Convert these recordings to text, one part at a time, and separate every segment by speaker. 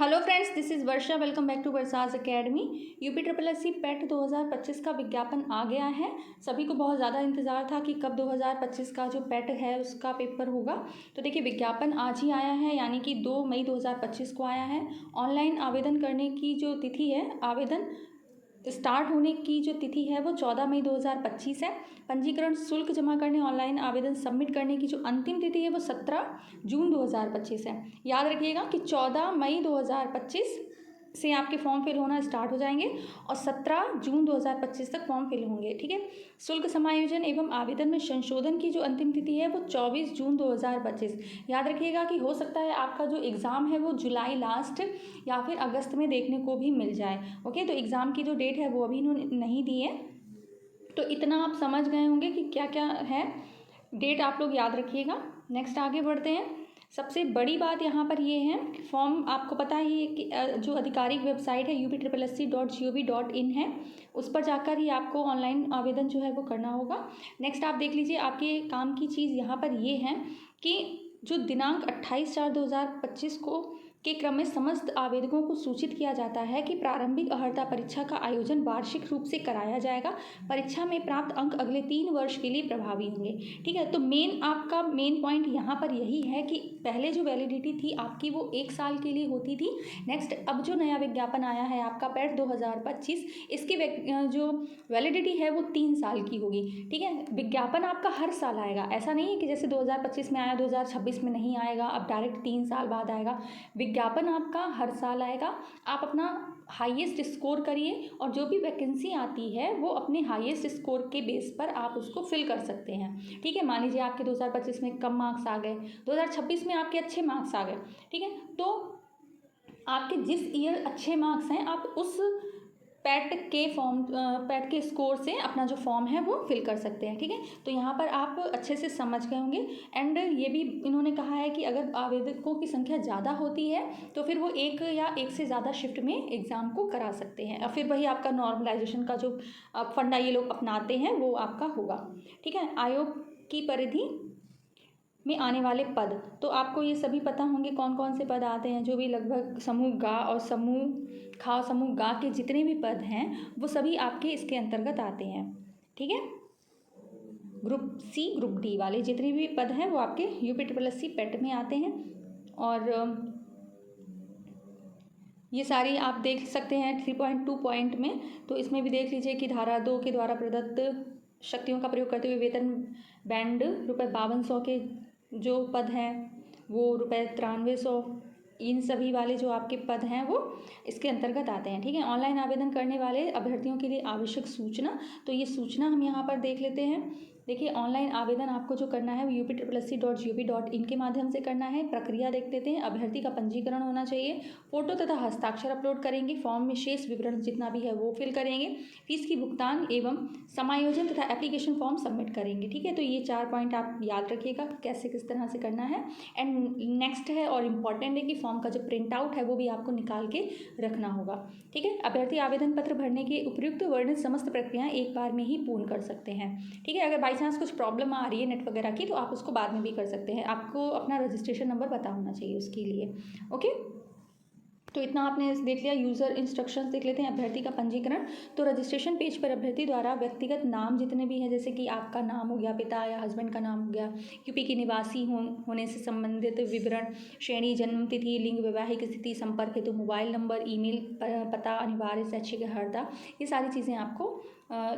Speaker 1: Hello friends, this is Varsha. Welcome back to Varsha's academy. UP triple S C PET 2025 का विज्ञापन आ गया है। सभी को बहुत ज़्यादा इंतज़ार था कि कब 2025 का जो पेट है उसका पेपर होगा। तो देखिए, विज्ञापन आज ही आया है, यानी कि 2 मई 2025 को आया है। ऑनलाइन आवेदन करने की जो तिथि है, आवेदन स्टार्ट होने की जो तिथि है वो 14 मई 2025 है। पंजीकरण शुल्क जमा करने, ऑनलाइन आवेदन सबमिट करने की जो अंतिम तिथि है वो 17 जून 2025 है। याद रखिएगा कि 14 मई 2025 से आपके फॉर्म फिल होना स्टार्ट हो जाएंगे और 17 जून 2025 तक फॉर्म फिल होंगे। ठीक है। शुल्क समायोजन एवं आवेदन में संशोधन की जो अंतिम तिथि है वो 24 जून 2025। याद रखिएगा कि हो सकता है आपका जो एग्ज़ाम है वो जुलाई लास्ट या फिर अगस्त में देखने को भी मिल जाए। ओके, तो एग्ज़ाम की जो डेट है वो अभी इन्होंने नहीं दी है। तो इतना आप समझ गए होंगे कि क्या क्या है, डेट आप लोग याद रखिएगा। नेक्स्ट आगे बढ़ते हैं। सबसे बड़ी बात यहाँ पर ये है, फॉर्म आपको पता ही है कि जो आधिकारिक वेबसाइट है uptripplesc.gov.in है, उस पर जाकर ही आपको ऑनलाइन आवेदन जो है वो करना होगा। नेक्स्ट आप देख लीजिए, आपके काम की चीज़ यहाँ पर ये है कि जो दिनांक 28/4/2025 को के क्रम में समस्त आवेदकों को सूचित किया जाता है कि प्रारंभिक अर्हता परीक्षा का आयोजन वार्षिक रूप से कराया जाएगा। परीक्षा में प्राप्त अंक अगले 3 वर्ष के लिए प्रभावी होंगे। ठीक है, तो आपका मेन पॉइंट यहाँ पर यही है कि पहले जो वैलिडिटी थी आपकी वो 1 साल के लिए होती थी। नेक्स्ट अब जो नया विज्ञापन आया है आपका पेट 2025, इसकी जो वैलिडिटी है वो 3 साल की होगी। ठीक है, विज्ञापन आपका हर साल आएगा, ऐसा नहीं है कि जैसे 2025 में आया 2026 में नहीं आएगा, अब डायरेक्ट 3 साल बाद आएगा। विज्ञापन आपका हर साल आएगा। आप अपना हाईएस्ट स्कोर करिए और जो भी वैकेंसी आती है वो अपने हाईएस्ट स्कोर के बेस पर आप उसको फिल कर सकते हैं। ठीक है, मान लीजिए आपके 2025 में कम मार्क्स आ गए, 2026 में आपके अच्छे मार्क्स आ गए। ठीक है, तो आपके जिस ईयर अच्छे मार्क्स हैं आप उस पैट के स्कोर से अपना जो फॉर्म है वो फिल कर सकते हैं। ठीक है, तो यहाँ पर आप अच्छे से समझ गए होंगे। एंड ये भी इन्होंने कहा है कि अगर आवेदकों की संख्या ज़्यादा होती है तो फिर वो एक या एक से ज़्यादा शिफ्ट में एग्ज़ाम को करा सकते हैं और फिर वही आपका नॉर्मलाइजेशन का जो फंडा ये लोग अपनाते हैं वो आपका होगा। ठीक है, आयोग की परिधि में आने वाले पद, तो आपको ये सभी पता होंगे कौन कौन से पद आते हैं। जो भी लगभग समूह गा और समूह खा और समूह गा के जितने भी पद हैं वो सभी आपके इसके अंतर्गत आते हैं। ठीक है, ग्रुप सी ग्रुप डी वाले जितने भी पद हैं वो आपके यूपी ट्रिपल एस सी पेट में आते हैं। और ये सारी आप देख सकते हैं 3.2 पॉइंट में। तो इसमें भी देख लीजिए कि धारा 2 के द्वारा प्रदत्त शक्तियों का प्रयोग करते हुए वेतन बैंड ₹5200 के जो पद हैं वो ₹9300, इन सभी वाले जो आपके पद हैं वो इसके अंतर्गत आते हैं। ठीक है, ऑनलाइन आवेदन करने वाले अभ्यर्थियों के लिए आवश्यक सूचना, तो ये सूचना हम यहाँ पर देख लेते हैं। देखिए, ऑनलाइन आवेदन आपको जो करना है वो uptripplesc.gov.in के माध्यम से करना है। प्रक्रिया देख लेते हैं। अभ्यर्थी का पंजीकरण होना चाहिए, फोटो तथा हस्ताक्षर अपलोड करेंगे, फॉर्म में शेष विवरण जितना भी है वो फिल करेंगे, फीस की भुगतान एवं समायोजन तथा एप्लीकेशन फॉर्म सबमिट करेंगे। ठीक है, तो ये 4 पॉइंट आप याद रखिएगा कैसे किस तरह से करना है। एंड नेक्स्ट है और इम्पॉर्टेंट है कि फॉर्म का जो प्रिंट आउट है वो भी आपको निकाल के रखना होगा। ठीक है, अभ्यर्थी आवेदन पत्र भरने की उपयुक्त वर्णित समस्त प्रक्रियाएं एक बार में ही पूर्ण कर सकते हैं। ठीक है, अगर बाई चांस कुछ प्रॉब्लम आ रही है नेट वगैरह की तो आप उसको बाद में भी कर सकते हैं। आपको अपना रजिस्ट्रेशन नंबर पता होना चाहिए उसके लिए। ओके, तो इतना आपने देख लिया। यूज़र इंस्ट्रक्शंस देख लेते हैं। अभ्यर्थी का पंजीकरण, तो रजिस्ट्रेशन पेज पर अभ्यर्थी द्वारा व्यक्तिगत नाम जितने भी हैं, जैसे कि आपका नाम हो गया, पिता या हस्बैंड का नाम हो गया, यूपी के निवासी होने से संबंधित विवरण, श्रेणी, जन्म तिथि, लिंग, वैवाहिक स्थिति, संपर्क हेतु मोबाइल नंबर, ईमेल पता, अनिवार्य शैक्षिक अर्हता, ये सारी चीज़ें आपको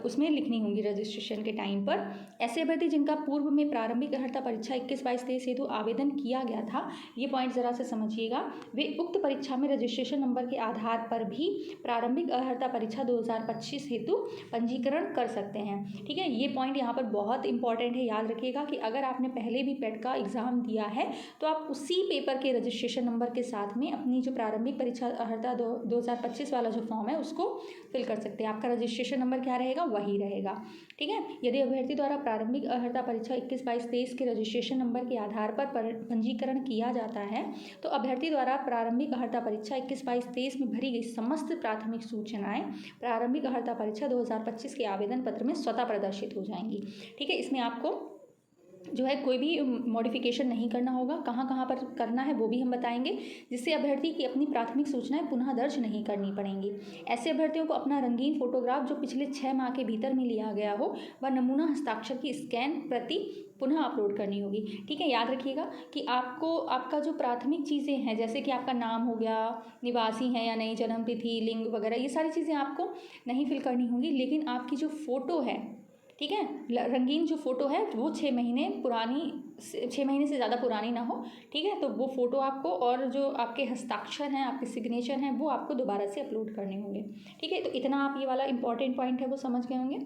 Speaker 1: उसमें लिखनी होंगी रजिस्ट्रेशन के टाइम पर। ऐसे अभ्यर्थी जिनका पूर्व में प्रारंभिक अर्हता परीक्षा 21-22-23 हेतु आवेदन किया गया था, ये पॉइंट ज़रा से समझिएगा, वे उक्त परीक्षा में रजिस्ट्रेशन नंबर के आधार पर भी प्रारंभिक अर्हता परीक्षा 2025 हेतु पंजीकरण कर सकते हैं। ठीक है, ये पॉइंट यहाँ पर बहुत इंपॉर्टेंट है। याद रखिएगा कि अगर आपने पहले भी पेट का एग्ज़ाम दिया है तो आप उसी पेपर के रजिस्ट्रेशन नंबर के साथ में अपनी जो प्रारंभिक परीक्षा अर्हता 2025 वाला जो फॉर्म है उसको फिल कर सकते हैं। आपका रजिस्ट्रेशन नंबर क्या रहेगा, वही रहेगा। ठीक है, यदि अभ्यर्थी द्वारा प्रारंभिक अर्हता परीक्षा 21-22-23 के रजिस्ट्रेशन नंबर के आधार पर पंजीकरण किया जाता है तो अभ्यर्थी द्वारा प्रारंभिक अर्हता परीक्षा 21-22-23 में भरी गई समस्त प्राथमिक सूचनाएं प्रारंभिक अर्हता परीक्षा 2025 के आवेदन पत्र में स्वतः प्रदर्शित हो जाएंगी। ठीक है, इसमें आपको जो है कोई भी मॉडिफिकेशन नहीं करना होगा। कहाँ कहाँ पर करना है वो भी हम बताएंगे, जिससे अभ्यर्थी की अपनी प्राथमिक सूचनाएं पुनः दर्ज नहीं करनी पड़ेंगी। ऐसे अभ्यर्थियों को अपना रंगीन फोटोग्राफ जो पिछले 6 माह के भीतर में लिया गया हो व नमूना हस्ताक्षर की स्कैन प्रति पुनः अपलोड करनी होगी। ठीक है, याद रखिएगा कि आपको आपका जो प्राथमिक चीज़ें हैं, जैसे कि आपका नाम हो गया, निवासी हैं या नहीं, जन्म तिथि, लिंग वगैरह, ये सारी चीज़ें आपको नहीं फिल करनी होंगी। लेकिन आपकी जो फ़ोटो है, ठीक है, रंगीन जो फ़ोटो है वो 6 महीने पुरानी, 6 महीने से ज़्यादा पुरानी ना हो। ठीक है, तो वो फ़ोटो आपको, और जो आपके हस्ताक्षर हैं, आपके सिग्नेचर हैं, वो आपको दोबारा से अपलोड करने होंगे। ठीक है, तो इतना आप ये वाला इंपॉर्टेंट पॉइंट है वो समझ गए होंगे।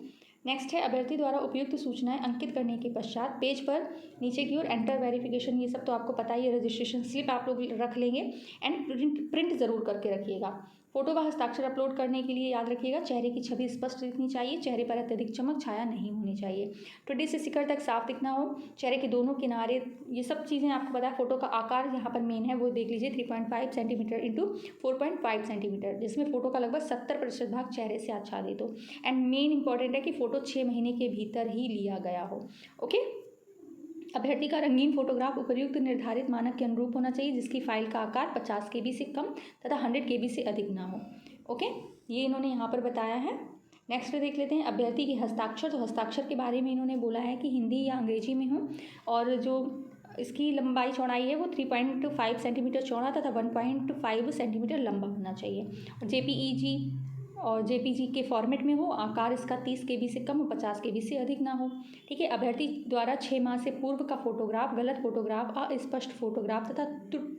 Speaker 1: नेक्स्ट है, अभ्यर्थी द्वारा उपयुक्त सूचनाएं अंकित करने के पश्चात पेज पर नीचे की ओर एंटर वेरिफिकेशन, ये सब तो आपको पता ही है, रजिस्ट्रेशन स्लिप आप लोग रख लेंगे एंड प्रिंट ज़रूर करके रखिएगा। फोटो व हस्ताक्षर अपलोड करने के लिए याद रखिएगा चेहरे की छवि स्पष्ट दिखनी चाहिए, चेहरे पर अत्यधिक चमक छाया नहीं होनी चाहिए, ठुड्डी से शिखर तक साफ दिखना हो, चेहरे के दोनों किनारे, ये सब चीज़ें आपको पता है। फोटो का आकार यहाँ पर मेन है, वो देख लीजिए 3.5 सेंटीमीटर इंटू 4.5 सेंटीमीटर, जिसमें फोटो का लगभग 70% भाग चेहरे से आच्छादित हो। एंड मेन इंपॉर्टेंट है कि फोटो 6 महीने के भीतर ही लिया गया हो। ओके, अभ्यर्थी का रंगीन फोटोग्राफ उपयुक्त निर्धारित मानक के अनुरूप होना चाहिए, जिसकी फाइल का आकार 50 KB से कम तथा 100 KB से अधिक ना हो। ओके, ये इन्होंने यहाँ पर बताया है। नेक्स्ट देख लेते हैं अभ्यर्थी के हस्ताक्षर। तो हस्ताक्षर के बारे में इन्होंने बोला है कि हिंदी या अंग्रेजी में हो, और जो इसकी लंबाई चौड़ाई है वो 3.5 सेंटीमीटर चौड़ा तथा 1.5 सेंटीमीटर लंबा होना चाहिए, और JPEG और JPG के फॉर्मेट में हो, आकार इसका 30 KB से कम और 50 KB से अधिक ना हो। ठीक है, अभ्यर्थी द्वारा 6 माह से पूर्व का फोटोग्राफ, गलत फोटोग्राफ, अस्पष्ट फोटोग्राफ तथा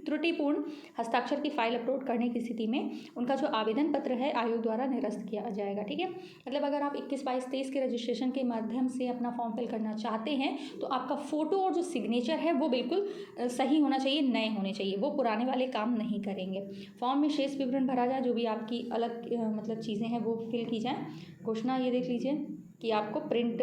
Speaker 1: त्रुटिपूर्ण हस्ताक्षर की फाइल अपलोड करने की स्थिति में उनका जो आवेदन पत्र है आयोग द्वारा निरस्त किया जाएगा। ठीक है, मतलब अगर आप 21, 22, 23 के रजिस्ट्रेशन के माध्यम से अपना फॉर्म फिल करना चाहते हैं तो आपका फ़ोटो और जो सिग्नेचर है वो बिल्कुल सही होना चाहिए, नए होने चाहिए, वो पुराने वाले काम नहीं करेंगे। फॉर्म में शेष विवरण भरा जाए, जो भी आपकी अलग मतलब चीज़ें हैं वो फिल की जाएँ। घोषणा ये देख लीजिए कि आपको प्रिंट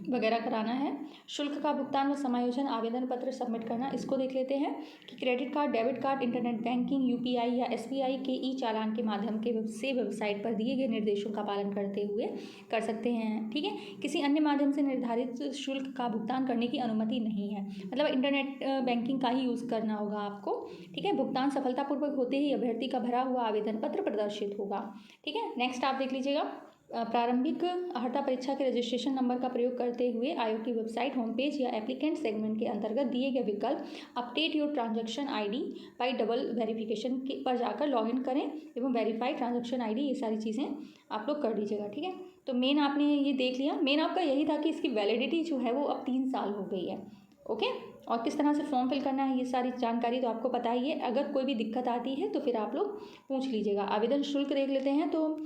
Speaker 1: वगैरह कराना है। शुल्क का भुगतान व समायोजन, आवेदन पत्र सबमिट करना, इसको देख लेते हैं कि credit card, debit card, internet banking, UPI या SBI के चालान के माध्यम से वेबसाइट पर दिए गए निर्देशों का पालन करते हुए कर सकते हैं। ठीक है, किसी अन्य माध्यम से निर्धारित शुल्क का भुगतान करने की अनुमति नहीं है, मतलब इंटरनेट बैंकिंग का ही यूज़ करना होगा आपको। ठीक है, भुगतान सफलतापूर्वक होते ही अभ्यर्थी का भरा हुआ आवेदन पत्र प्रदर्शित होगा। ठीक है, नेक्स्ट आप देख लीजिएगा, प्रारंभिक अर्हता परीक्षा के रजिस्ट्रेशन नंबर का प्रयोग करते हुए आयोग की वेबसाइट, होम पेज या एप्लीकेंट सेगमेंट के अंतर्गत दिए गए विकल्प update your transaction ID by double verification पर जाकर लॉगिन करें एवं वेरीफाई ट्रांजैक्शन ID, ये सारी चीज़ें आप लोग कर लीजिएगा। ठीक है, तो मेन आपने ये देख लिया, मेन आपका यही था कि इसकी वैलिडिटी जो है वो अब 3 साल हो गई है। ओके, और किस तरह से फॉर्म फिल करना है ये सारी जानकारी तो आपको पता ही है। अगर कोई भी दिक्कत आती है तो फिर आप लोग पूछ लीजिएगा। आवेदन शुल्क देख लेते हैं, तो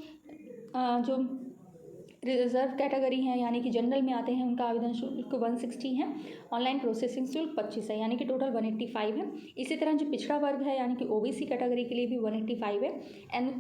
Speaker 1: जो रिजर्व कैटेगरी हैं यानी कि जनरल में आते हैं, उनका आवेदन शुल्क 160 है, ऑनलाइन प्रोसेसिंग शुल्क 25 है, यानी कि टोटल 185 है। इसी तरह जो पिछड़ा वर्ग है यानी कि OBC कैटेगरी के लिए भी 185 है,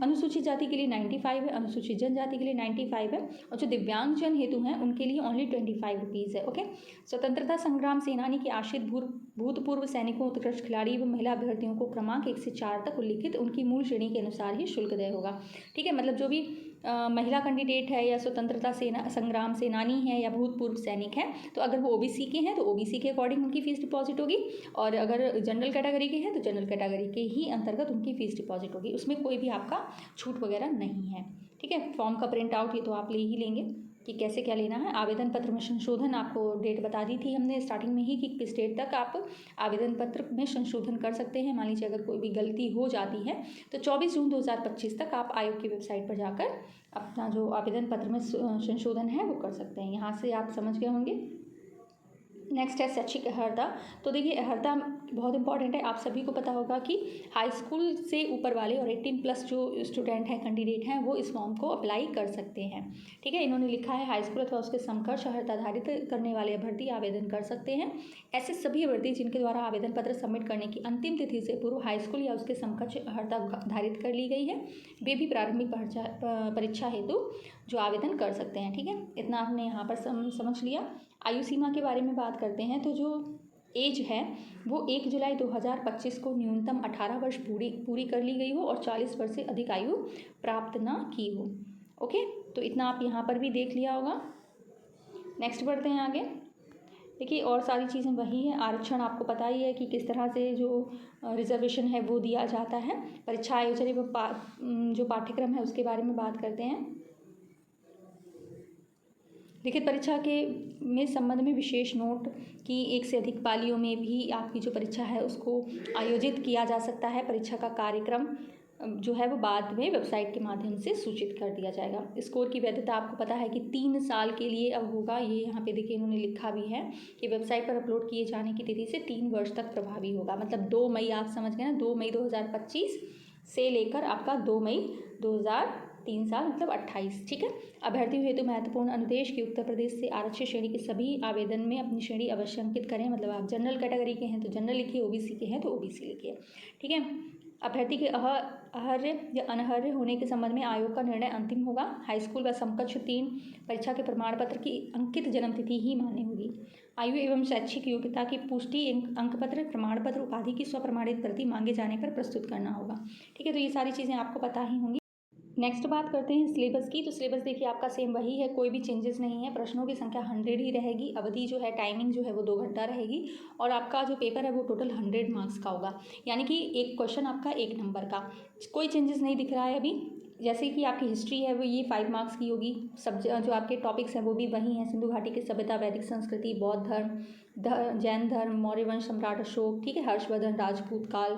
Speaker 1: अनुसूचित जाति के लिए 95 है, अनुसूचित जनजाति के लिए 95 है, और जो दिव्यांगजन हेतु हैं उनके लिए ओनली 25 रुपीज़ है। ओके, स्वतंत्रता संग्राम सेनानी के आश्रित भूतपूर्व सैनिकों, उत्कृष्ट खिलाड़ी एवं महिला अभ्यर्थियों को क्रमांक 1 से 4 तक उल्लिखित उनकी मूल श्रेणी के अनुसार ही शुल्क देय होगा। ठीक है, मतलब जो भी महिला कैंडिडेट है या स्वतंत्रता संग्राम सेनानी है या भूतपूर्व सैनिक है, तो अगर वो OBC के हैं तो OBC के अकॉर्डिंग उनकी फ़ीस डिपॉजिट होगी, और अगर जनरल कैटेगरी के हैं तो जनरल कैटेगरी के ही अंतर्गत उनकी फ़ीस डिपॉजिट होगी, उसमें कोई भी आपका छूट वगैरह नहीं है। ठीक है, फॉर्म का प्रिंट आउट ये तो आप ले ही लेंगे कि कैसे क्या लेना है। आवेदन पत्र में संशोधन, आपको डेट बता दी थी हमने स्टार्टिंग में ही कि किस डेट तक आप आवेदन पत्र में संशोधन कर सकते हैं। मान लीजिए अगर कोई भी गलती हो जाती है तो 24 जून 2025 तक आप आयोग की वेबसाइट पर जाकर अपना जो आवेदन पत्र में संशोधन है वो कर सकते हैं। यहाँ से आप समझ गए होंगे। नेक्स्ट है शैक्षिक अर्हता। तो देखिए अर्हता बहुत इंपॉर्टेंट है, आप सभी को पता होगा कि हाई स्कूल से ऊपर वाले और 18+ जो स्टूडेंट हैं, कैंडिडेट हैं, वो इस फॉर्म को अप्लाई कर सकते हैं। ठीक है, इन्होंने लिखा है हाई स्कूल अथवा उसके समकक्ष अर्हता धारित करने वाले अभ्यर्थी आवेदन कर सकते हैं। ऐसे सभी अभ्यर्थी जिनके द्वारा आवेदन पत्र सबमिट करने की अंतिम तिथि से पूर्व हाई स्कूल या उसके समकक्ष अर्हता धारित कर ली गई है, वे भी प्रारंभिक परीक्षा हेतु जो आवेदन कर सकते हैं। ठीक है, इतना आपने यहाँ पर समझ लिया। आयु सीमा के बारे में बात करते हैं, तो जो एज है वो 1 जुलाई 2025 को न्यूनतम 18 वर्ष पूरी कर ली गई हो और 40 वर्ष से अधिक आयु प्राप्त ना की हो। ओके, तो इतना आप यहाँ पर भी देख लिया होगा। नेक्स्ट बढ़ते हैं आगे। देखिए और सारी चीज़ें वही हैं। आरक्षण आपको पता ही है कि किस तरह से जो रिजर्वेशन है वो दिया जाता है। परीक्षा आयोजन एवं जो पाठ्यक्रम है उसके बारे में बात करते हैं। लिखित परीक्षा के संबंध में विशेष नोट कि एक से अधिक पालियों में भी आपकी जो परीक्षा है उसको आयोजित किया जा सकता है। परीक्षा का कार्यक्रम जो है वो बाद में वेबसाइट के माध्यम से सूचित कर दिया जाएगा। स्कोर की वैधता आपको पता है कि 3 साल के लिए अब होगा। ये यहाँ पे देखिए इन्होंने लिखा भी है कि वेबसाइट पर अपलोड किए जाने की तिथि से 3 वर्ष तक प्रभावी होगा। मतलब 2 मई, आप समझ गए ना, 2 मई 2025 से लेकर आपका 2 मई 2003 साल मतलब 28। ठीक है। अभ्यर्थियों हेतु महत्वपूर्ण अनुदेश कि उत्तर प्रदेश से आरक्षित श्रेणी के सभी आवेदन में अपनी श्रेणी अवश्य अंकित करें। मतलब आप जनरल कैटेगरी के हैं तो जनरल लिखिए, ओबीसी के हैं तो ओबीसी लिखिए। ठीक है। अभ्यर्थी के अहर्य या अनहर्य होने के संबंध में आयोग का निर्णय अंतिम होगा। हाई स्कूल व समकक्ष उत्तीर्ण परीक्षा के प्रमाण पत्र की अंकित जन्मतिथि ही मान्य होगी। आयु एवं शैक्षिक योग्यता की पुष्टि अंक पत्र, प्रमाण पत्र, उपाधि की स्वप्रमाणित प्रति मांगे जाने पर प्रस्तुत करना होगा। ठीक है। तो ये सारी चीज़ें आपको पता ही होंगी। नेक्स्ट बात करते हैं सिलेबस की। तो सिलेबस देखिए आपका सेम वही है, कोई भी चेंजेस नहीं है। प्रश्नों की संख्या 100 ही रहेगी। अवधि जो है, टाइमिंग जो है वो 2 घंटा रहेगी। और आपका जो पेपर है वो टोटल 100 मार्क्स का होगा, यानी कि एक क्वेश्चन आपका 1 नंबर का। कोई चेंजेस नहीं दिख रहा है अभी। जैसे कि आपकी हिस्ट्री है वो ये 5 मार्क्स की होगी। सब जो आपके टॉपिक्स हैं वो भी वही हैं। सिंधु घाटी की सभ्यता, वैदिक संस्कृति, बौद्ध धर्म, जैन धर्म, मौर्य वंश, सम्राट अशोक, ठीक है, हर्षवर्धन, राजपूत काल।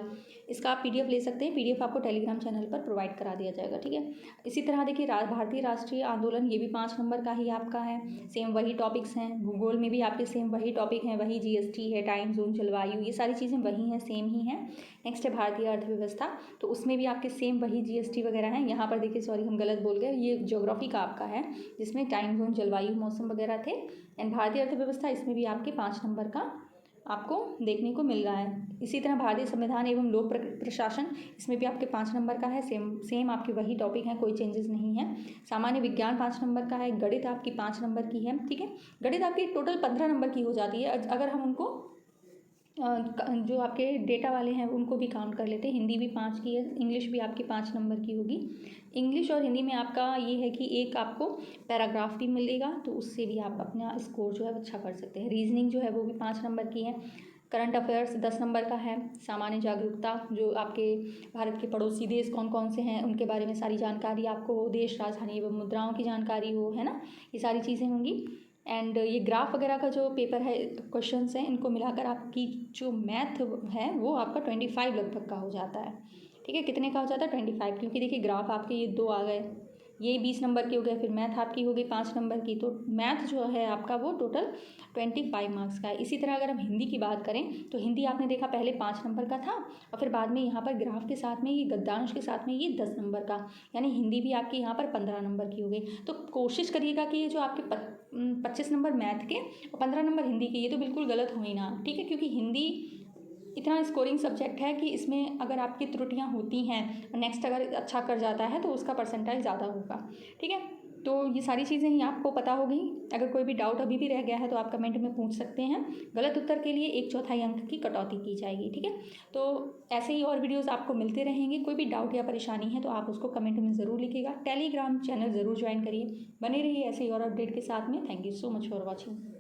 Speaker 1: इसका आप पीडीएफ ले सकते हैं। पीडीएफ आपको टेलीग्राम चैनल पर प्रोवाइड करा दिया जाएगा। ठीक है। इसी तरह देखिए भारतीय राष्ट्रीय आंदोलन, ये भी 5 नंबर का ही आपका है। सेम वही टॉपिक्स हैं। भूगोल में भी आपके सेम वही टॉपिक हैं, वही जीएसटी है, टाइम जोन, जलवायु, ये सारी चीज़ें वही हैं, सेम ही हैं। नेक्स्ट है भारतीय अर्थव्यवस्था, तो उसमें भी आपके सेम वही जीएसटी वगैरह हैं। यहाँ पर देखिए सॉरी हम गलत बोल गए, ये ज्योग्राफी का आपका है जिसमें टाइम जोन, जलवायु, मौसम वगैरह थे। एंड भारतीय अर्थव्यवस्था, इसमें भी आपके 5 नंबर का आपको देखने को मिल रहा है। इसी तरह भारतीय संविधान एवं लोक प्रशासन, इसमें भी आपके 5 नंबर का है। सेम आपके वही टॉपिक हैं, कोई चेंजेस नहीं है। सामान्य विज्ञान 5 नंबर का है। गणित आपकी 5 नंबर की है। ठीक है। गणित आपकी टोटल 15 नंबर की हो जाती है अगर हम उनको जो आपके डेटा वाले हैं उनको भी काउंट कर लेते हैं। हिंदी भी 5 की है। इंग्लिश भी आपकी 5 नंबर की होगी। इंग्लिश और हिंदी में आपका ये है कि एक आपको पैराग्राफ भी मिलेगा, तो उससे भी आप अपना स्कोर जो है अच्छा कर सकते हैं। रीजनिंग जो है वो भी 5 नंबर की है। करंट अफेयर्स 10 नंबर का है। सामान्य जागरूकता, जो आपके भारत के पड़ोसी देश कौन कौन से हैं उनके बारे में सारी जानकारी आपको हो, देश, राजधानी एवं मुद्राओं की जानकारी हो, है ना, ये सारी चीज़ें होंगी। एंड ये ग्राफ वगैरह का जो पेपर है, क्वेश्चंस हैं, इनको मिलाकर आपकी जो मैथ है वो आपका 25 लगभग का हो जाता है। ठीक है। कितने का हो जाता है? 25, क्योंकि देखिए ग्राफ आपके ये 2 आ गए, ये 20 नंबर के हो गए, फिर मैथ आपकी हो गई 5 नंबर की। तो मैथ जो है आपका वो टोटल 25 मार्क्स का है। इसी तरह अगर हम हिंदी की बात करें तो हिंदी आपने देखा पहले 5 नंबर का था और फिर बाद में यहाँ पर ग्राफ के साथ में ये गद्यांश के साथ में ये 10 नंबर का, यानी हिंदी भी आपकी यहाँ पर 15 नंबर की हो गई। तो कोशिश करिएगा कि ये जो आपके 25 नंबर मैथ के और 15 नंबर हिंदी के, ये तो बिल्कुल गलत हो ही ना। ठीक है। क्योंकि हिंदी इतना स्कोरिंग सब्जेक्ट है कि इसमें अगर आपकी त्रुटियां होती हैं और नेक्स्ट अगर अच्छा कर जाता है तो उसका परसेंटाइल ज़्यादा होगा। ठीक है। तो ये सारी चीज़ें ही आपको पता होगी। अगर कोई भी डाउट अभी भी रह गया है तो आप कमेंट में पूछ सकते हैं। गलत उत्तर के लिए 1/4 अंक की कटौती की जाएगी। ठीक है। तो ऐसे ही और वीडियोज़ आपको मिलते रहेंगे। कोई भी डाउट या परेशानी है तो आप उसको कमेंट में ज़रूर लिखिएगा। टेलीग्राम चैनल ज़रूर ज्वाइन करिए। बने रहिए ऐसे ही और अपडेट के साथ में। Thank you so much for watching.